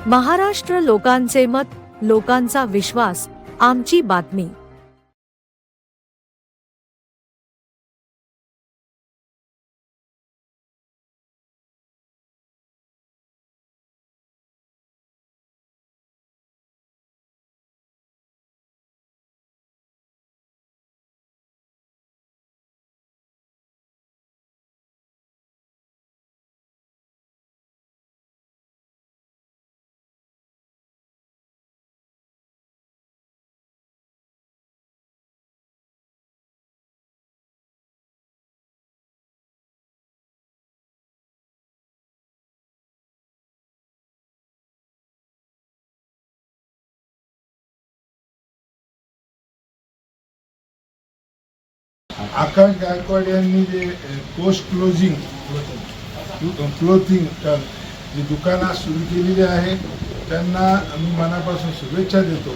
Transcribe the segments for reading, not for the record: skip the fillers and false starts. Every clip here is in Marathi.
महाराष्ट्र लोकांचे मत, लोकांचा विश्वास, आमची बातमी। आकाश गायकवाड यांनी जे पोस्ट क्लोजिंग क्लोथिंग जी दुकानं सुरू केलेली आहे त्यांना मी मनापासून शुभेच्छा देतो।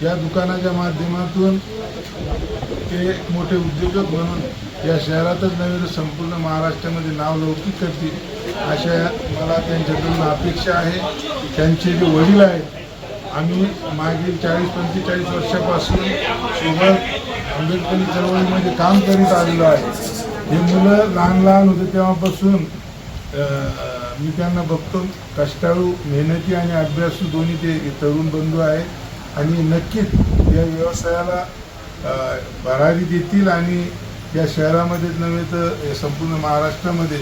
या दुकानाच्या माध्यमातून ते मोठे उद्योजक म्हणून या शहरातच नव्हे तर संपूर्ण महाराष्ट्रामध्ये नाव लौकिक करतील अशा मला त्यांच्याकडून अपेक्षा आहे। त्यांचे जे वडील आहेत, आम्ही मागील 40-45 वर्षापासून सोबत आंबेडकरी चळवळीमध्ये काम करीत आलेलो आहे। हे मुलं लहान होते तेव्हापासून मी त्यांना बघतो, कष्टाळू, मेहनती आणि अभ्यासू दोन्ही ते तरुण बंधू आहेत आणि नक्कीच या व्यवसायाला भरारी देतील आणि या शहरामध्येच नव्हे तर संपूर्ण महाराष्ट्रामध्ये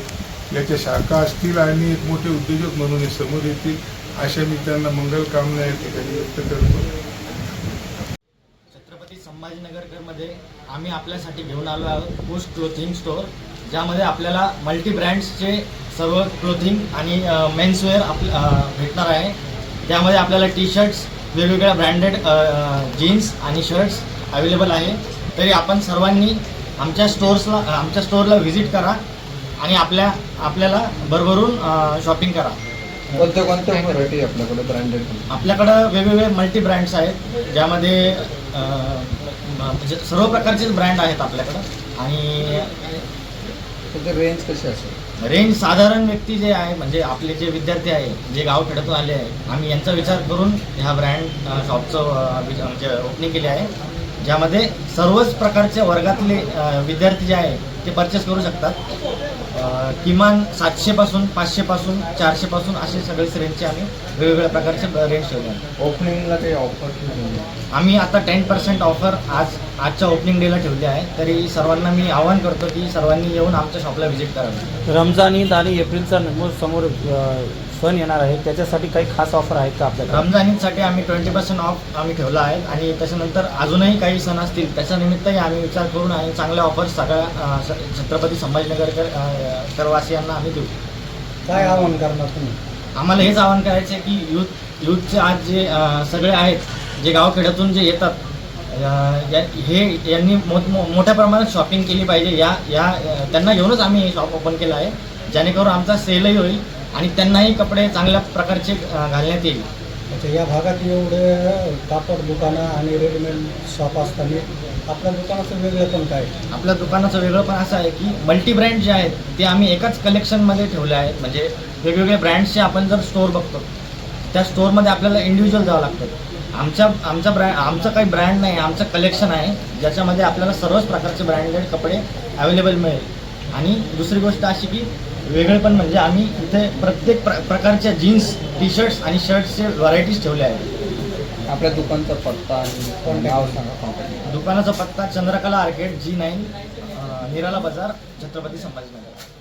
याच्या शाखा असतील आणि एक मोठे उद्योजक म्हणून हे समोर येतील अशा मी त्यांना मंगल कामना या ठिकाणी व्यक्त करतो। छत्रपती संभाजीनगरमध्ये आम्ही आपल्यासाठी घेऊन आलो आहोत पोस्ट क्लोथिंग स्टोअर, ज्यामध्ये आपल्याला मल्टी ब्रँड्सचे सर्व क्लोथिंग आणि मेन्सवेअर भेटणार आहे। त्यामध्ये आपल्याला टी शर्ट्स, वेगवेगळ्या ब्रँडेड जीन्स आणि शर्ट्स अवेलेबल आहे। तरी आपण सर्वांनी आमच्या स्टोअरला व्हिजिट करा आणि आपल्याला भरभरून शॉपिंग करा। कोणत्या व्हरायटी आपल्याकडे ब्रँडेड? आपल्याकडं वेगवेगळे मल्टी ब्रँड्स आहेत, ज्यामध्ये म्हणजे सर्व प्रकारचेच ब्रँड आहेत आपल्याकडं। आणि त्याची रेंज कशी असेल? रेंज साधारण व्यक्ती जे आहे, म्हणजे आपले जे विद्यार्थी आहे, जे गावखेड्यातून आले आहे, आम्ही यांचा विचार करून ह्या ब्रँड शॉपचं म्हणजे ओपनिंग केले आहे, ज्यामध्ये सर्वच प्रकारच्या वर्गातले विद्यार्थी जे आहे ते परचेस करू शकतात। किमान 700 पासून 500 पासून 400 पासून असे सगळेच रेंजचे आम्ही वेगवेगळ्या प्रकारचे रेंज ठेवले आहेत। ओपनिंगला काही ऑफर आम्ही आता 10% ऑफर आजच्या ओपनिंग डेला ठेवली आहे। तरी सर्वांना मी आवाहन करतो की सर्वांनी येऊन आमच्या शॉपला व्हिजिट करावी। रमजान ईद आणि एप्रिलचा समोर सण येणार आहे, त्याच्यासाठी काही खास ऑफर आहेत का आपल्याकडे? रमजान ईदसाठी आम्ही 20% ऑफ आम्ही ठेवला आहे आणि त्याच्यानंतर अजूनही काही सण असतील त्याच्यानिमित्तही आम्ही विचार करून आणि चांगल्या ऑफर्स सगळ्या छत्रपती संभाजीनगर वासियांना आम्ही देऊ। काय आवाहन करणार तुम्ही? आम्हाला हेच आवाहन करायचं आहे की यूथचे आज जे सगळे आहेत, जे गावखेड्यातून जे येतात, यांनी मोठ्या प्रमाणात शॉपिंग केली पाहिजे। त्यांना घेऊनच आम्ही हे शॉप ओपन केलं आहे, जेणेकरून आमचा सेलही होईल आणि त्यांनाही कपडे चांगल्या प्रकारचे घालण्यात येईल। अच्छा, या भागात एवढे कापड दुकानं आणि रेडीमेड शॉप असताना आपल्या दुकानाचं वेगळं पण काय? आपल्या दुकानाचं वेगळं पण असं आहे की मल्टी ब्रँड जे आहेत ते आम्ही एकाच कलेक्शनमध्ये ठेवले आहेत। म्हणजे वेगवेगळे ब्रँड्सचे आपण जर स्टोअर बघतो, त्या स्टोअरमध्ये आपल्याला इंडिव्हिज्युअल जावं लागतं। आमचं काही ब्रँड नाही, आमचं कलेक्शन आहे, ज्याच्यामध्ये आपल्याला सर्वच प्रकारचे ब्रँडेड कपडे अवेलेबल मिळेल। आणि दुसरी गोष्ट अशी की वेगळे पण म्हणजे आम्ही इथे प्रत्येक प्रकारच्या जीन्स, टी शर्ट्स आणि शर्ट्सचे व्हरायटीज ठेवले आहेत। आपल्या दुकानचा पत्ता आणि नाव सांगा। दुकानाचा पत्ता चंद्रकला आर्केड G9, निराला बाजार, छत्रपती संभाजीनगर।